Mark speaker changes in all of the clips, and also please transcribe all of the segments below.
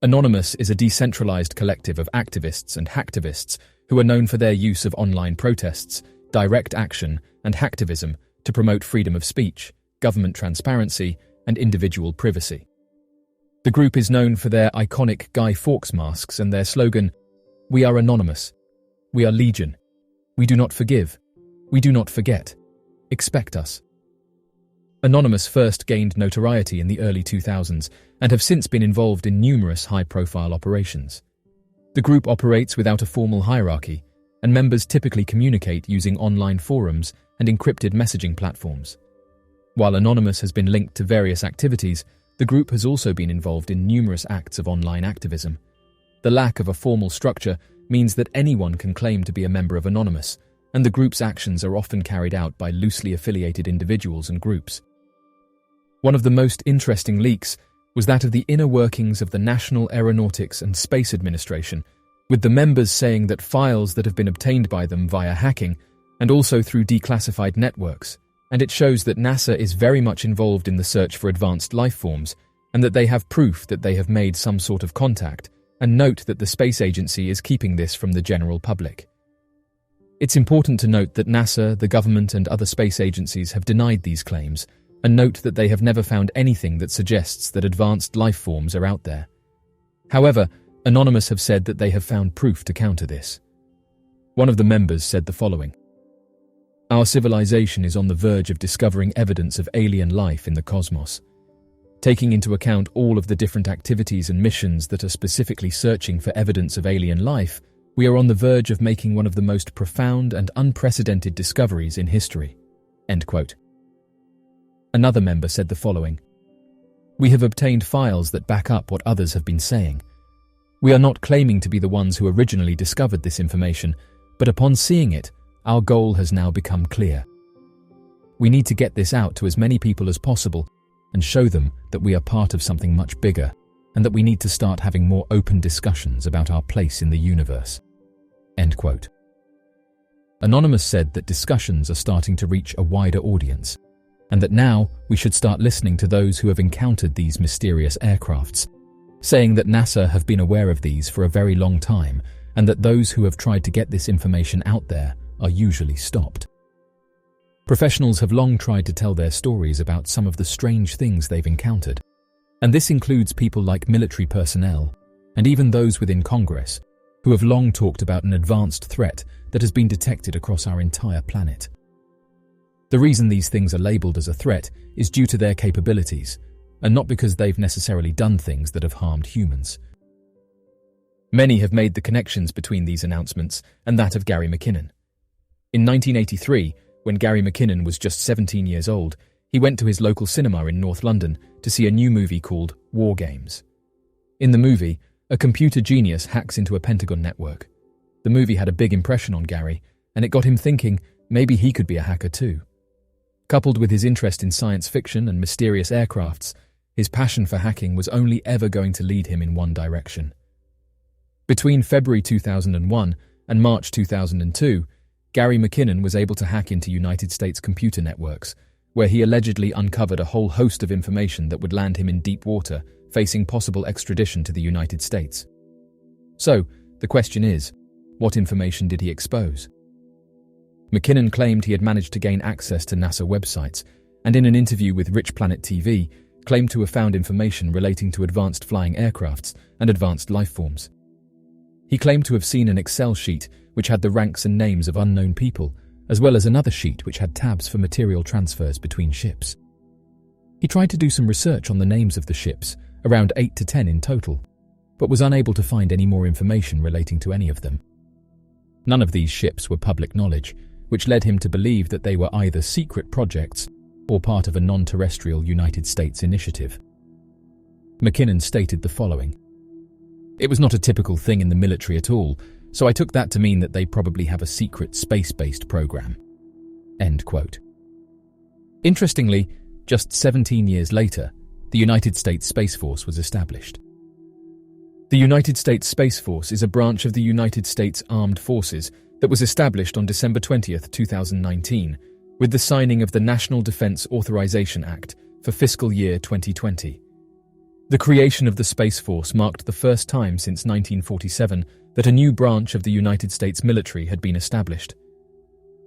Speaker 1: Anonymous is a decentralized collective of activists and hacktivists who are known for their use of online protests, direct action, and hacktivism to promote freedom of speech, government transparency, and individual privacy. The group is known for their iconic Guy Fawkes masks and their slogan, "We are anonymous. We are legion. We do not forgive. We do not forget. Expect us." Anonymous first gained notoriety in the early 2000s and have since been involved in numerous high-profile operations. The group operates without a formal hierarchy, and members typically communicate using online forums and encrypted messaging platforms. While Anonymous has been linked to various activities, the group has also been involved in numerous acts of online activism. The lack of a formal structure means that anyone can claim to be a member of Anonymous, and the group's actions are often carried out by loosely affiliated individuals and groups. One of the most interesting leaks was that of the inner workings of the National Aeronautics and Space Administration, with the members saying that files that have been obtained by them via hacking and also through declassified networks, and it shows that NASA is very much involved in the search for advanced life forms and that they have proof that they have made some sort of contact, and note that the space agency is keeping this from the general public. It's important to note that NASA, the government, and other space agencies have denied these claims, and note that they have never found anything that suggests that advanced life forms are out there. However, Anonymous have said that they have found proof to counter this. One of the members said the following: "Our civilization is on the verge of discovering evidence of alien life in the cosmos. Taking into account all of the different activities and missions that are specifically searching for evidence of alien life, we are on the verge of making one of the most profound and unprecedented discoveries in history." End quote. Another member said the following: "We have obtained files that back up what others have been saying. We are not claiming to be the ones who originally discovered this information, but upon seeing it, our goal has now become clear. We need to get this out to as many people as possible and show them that we are part of something much bigger and that we need to start having more open discussions about our place in the universe." End quote. Anonymous said that discussions are starting to reach a wider audience, and that now we should start listening to those who have encountered these mysterious aircrafts, saying that NASA have been aware of these for a very long time, and that those who have tried to get this information out there are usually stopped. Professionals have long tried to tell their stories about some of the strange things they've encountered, and this includes people like military personnel, and even those within Congress, who have long talked about an advanced threat that has been detected across our entire planet. The reason these things are labeled as a threat is due to their capabilities, and not because they've necessarily done things that have harmed humans. Many have made the connections between these announcements and that of Gary McKinnon. In 1983, when Gary McKinnon was just 17 years old, he went to his local cinema in North London to see a new movie called War Games. In the movie, a computer genius hacks into a Pentagon network. The movie had a big impression on Gary, and it got him thinking maybe he could be a hacker too. Coupled with his interest in science fiction and mysterious aircrafts, his passion for hacking was only ever going to lead him in one direction. Between February 2001 and March 2002, Gary McKinnon was able to hack into United States computer networks, where he allegedly uncovered a whole host of information that would land him in deep water, facing possible extradition to the United States. So, the question is, what information did he expose? McKinnon claimed he had managed to gain access to NASA websites, and in an interview with Rich Planet TV, claimed to have found information relating to advanced flying aircrafts and advanced life forms. He claimed to have seen an Excel sheet which had the ranks and names of unknown people, as well as another sheet which had tabs for material transfers between ships. He tried to do some research on the names of the ships, around 8 to 10 in total, but was unable to find any more information relating to any of them. None of these ships were public knowledge, which led him to believe that they were either secret projects or part of a non-terrestrial United States initiative. McKinnon stated the following: "It was not a typical thing in the military at all, so I took that to mean that they probably have a secret space-based program." End quote. Interestingly, just 17 years later, the United States Space Force was established. The United States Space Force is a branch of the United States Armed Forces that was established on December 20th, 2019, with the signing of the National Defense Authorization Act for fiscal year 2020. The creation of the Space Force marked the first time since 1947 that a new branch of the United States military had been established.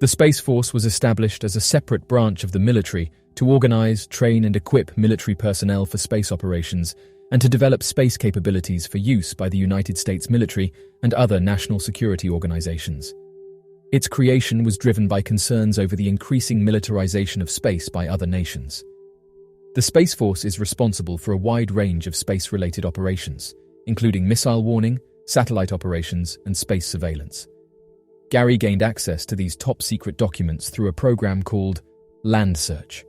Speaker 1: The Space Force was established as a separate branch of the military to organize, train, and equip military personnel for space operations and to develop space capabilities for use by the United States military and other national security organizations. Its creation was driven by concerns over the increasing militarization of space by other nations. The Space Force is responsible for a wide range of space-related operations, including missile warning, satellite operations, and space surveillance. Gary gained access to these top-secret documents through a program called Land Search.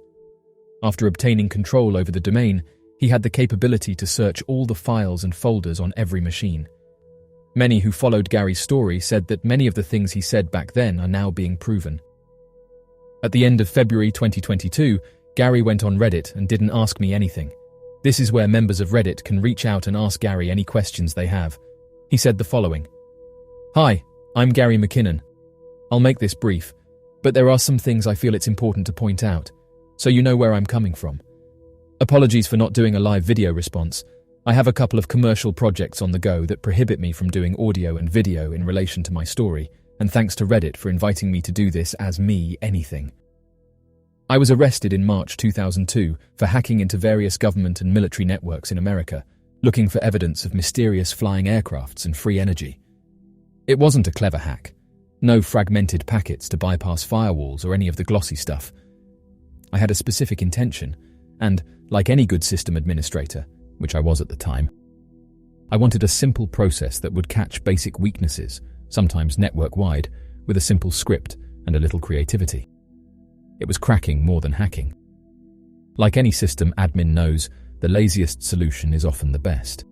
Speaker 1: After obtaining control over the domain, he had the capability to search all the files and folders on every machine. Many who followed Gary's story said that many of the things he said back then are now being proven. At the end of February 2022, Gary went on Reddit and didn't ask me anything. This is where members of Reddit can reach out and ask Gary any questions they have. He said the following: "Hi, I'm Gary McKinnon. I'll make this brief, but there are some things I feel it's important to point out, so you know where I'm coming from. Apologies for not doing a live video response. I have a couple of commercial projects on the go that prohibit me from doing audio and video in relation to my story, and thanks to Reddit for inviting me to do this as me anything. I was arrested in March 2002 for hacking into various government and military networks in America, looking for evidence of mysterious flying aircrafts and free energy. It wasn't a clever hack. No fragmented packets to bypass firewalls or any of the glossy stuff. I had a specific intention, and, like any good system administrator, which I was at the time, I wanted a simple process that would catch basic weaknesses, sometimes network-wide, with a simple script and a little creativity. It was cracking more than hacking. Like any system admin knows, the laziest solution is often the best.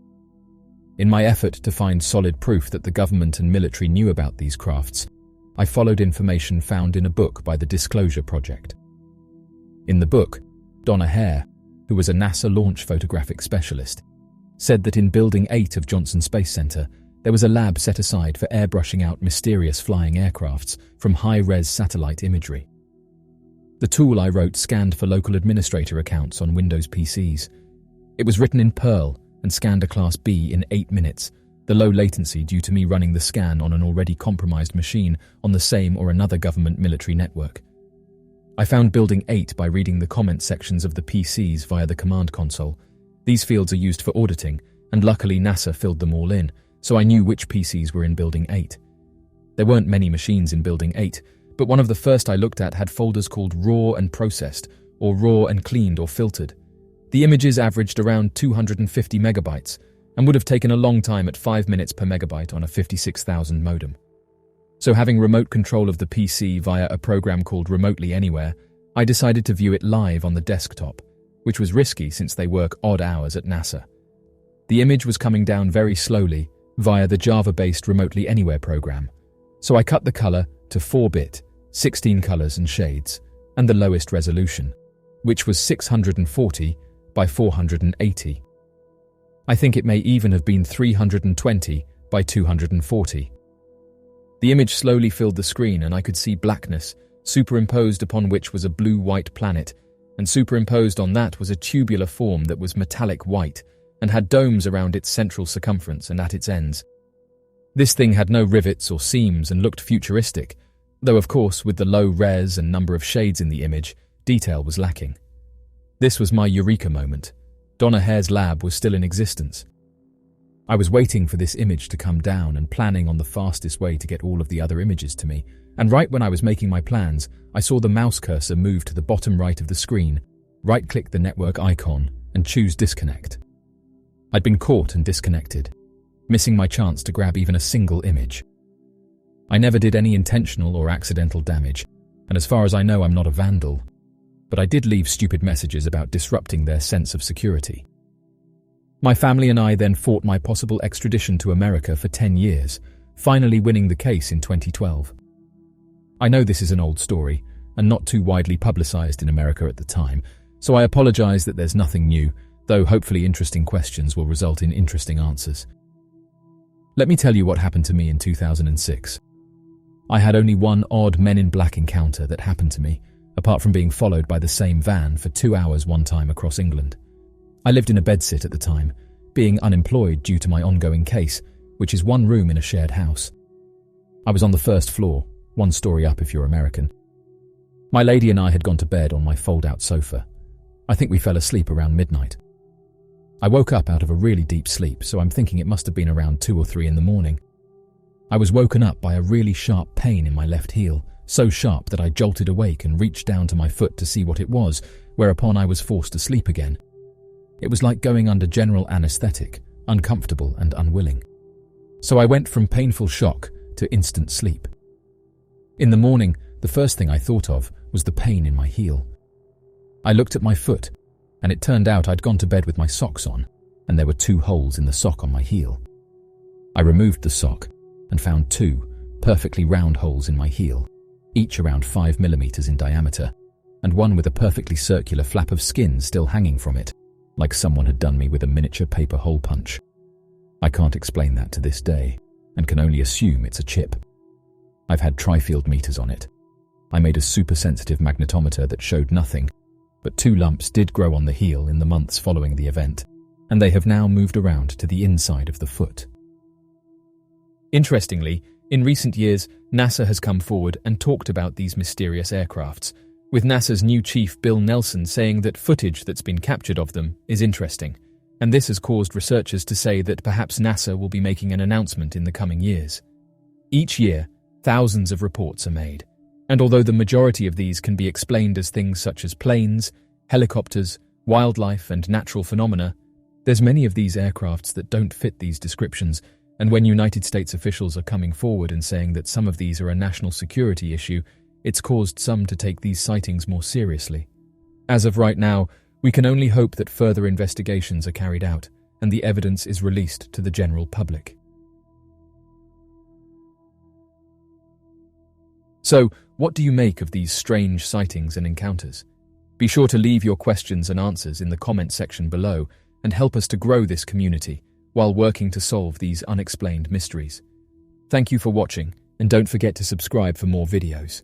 Speaker 1: In my effort to find solid proof that the government and military knew about these crafts, I followed information found in a book by the Disclosure Project. In the book, Donna Hare, who was a NASA launch photographic specialist, said that in Building 8 of Johnson Space Center, there was a lab set aside for airbrushing out mysterious flying aircrafts from high-res satellite imagery. The tool I wrote scanned for local administrator accounts on Windows PCs. It was written in Perl and scanned a Class B in 8 minutes, the low latency due to me running the scan on an already compromised machine on the same or another government military network. I found Building 8 by reading the comment sections of the PCs via the command console. These fields are used for auditing, and luckily NASA filled them all in, so I knew which PCs were in Building 8. There weren't many machines in Building 8, but one of the first I looked at had folders called Raw and Processed, or Raw and Cleaned or Filtered. The images averaged around 250 megabytes, and would have taken a long time at 5 minutes per megabyte on a 56,000 modem. So having remote control of the PC via a program called Remotely Anywhere, I decided to view it live on the desktop, which was risky since they work odd hours at NASA. The image was coming down very slowly via the Java-based Remotely Anywhere program, so I cut the color to 4-bit, 16 colors and shades, and the lowest resolution, which was 640 by 480. I think it may even have been 320 by 240. The image slowly filled the screen and I could see blackness, superimposed upon which was a blue-white planet, and superimposed on that was a tubular form that was metallic white and had domes around its central circumference and at its ends. This thing had no rivets or seams and looked futuristic, though of course with the low res and number of shades in the image, detail was lacking. This was my eureka moment. Donna Hare's lab was still in existence. I was waiting for this image to come down and planning on the fastest way to get all of the other images to me, and right when I was making my plans, I saw the mouse cursor move to the bottom right of the screen, right-click the network icon, and choose Disconnect. I'd been caught and disconnected, missing my chance to grab even a single image. I never did any intentional or accidental damage, and as far as I know I'm not a vandal, but I did leave stupid messages about disrupting their sense of security. My family and I then fought my possible extradition to America for 10 years, finally winning the case in 2012. I know this is an old story, and not too widely publicized in America at the time, so I apologize that there's nothing new, though hopefully interesting questions will result in interesting answers. Let me tell you what happened to me in 2006. I had only one odd Men in Black encounter that happened to me, apart from being followed by the same van for 2 hours one time across England. I lived in a bedsit at the time, being unemployed due to my ongoing case, which is one room in a shared house. I was on the first floor, one story up if you're American. My lady and I had gone to bed on my fold-out sofa. I think we fell asleep around midnight. I woke up out of a really deep sleep, so I'm thinking it must have been around 2 or 3 in the morning. I was woken up by a really sharp pain in my left heel, so sharp that I jolted awake and reached down to my foot to see what it was, whereupon I was forced to sleep again. It was like going under general anesthetic, uncomfortable and unwilling. So I went from painful shock to instant sleep. In the morning, the first thing I thought of was the pain in my heel. I looked at my foot, and it turned out I'd gone to bed with my socks on, and there were 2 holes in the sock on my heel. I removed the sock and found 2 perfectly round holes in my heel, each around 5 millimeters in diameter, and one with a perfectly circular flap of skin still hanging from it, like someone had done me with a miniature paper hole punch. I can't explain that to this day, and can only assume it's a chip. I've had tri-field meters on it. I made a super-sensitive magnetometer that showed nothing, but 2 lumps did grow on the heel in the months following the event, and they have now moved around to the inside of the foot. Interestingly, in recent years, NASA has come forward and talked about these mysterious aircrafts, with NASA's new chief Bill Nelson saying that footage that's been captured of them is interesting, and this has caused researchers to say that perhaps NASA will be making an announcement in the coming years. Each year, thousands of reports are made, and although the majority of these can be explained as things such as planes, helicopters, wildlife and natural phenomena, there's many of these aircrafts that don't fit these descriptions, and when United States officials are coming forward and saying that some of these are a national security issue, it's caused some to take these sightings more seriously. As of right now, we can only hope that further investigations are carried out and the evidence is released to the general public. So, what do you make of these strange sightings and encounters? Be sure to leave your questions and answers in the comment section below and help us to grow this community while working to solve these unexplained mysteries. Thank you for watching, and don't forget to subscribe for more videos.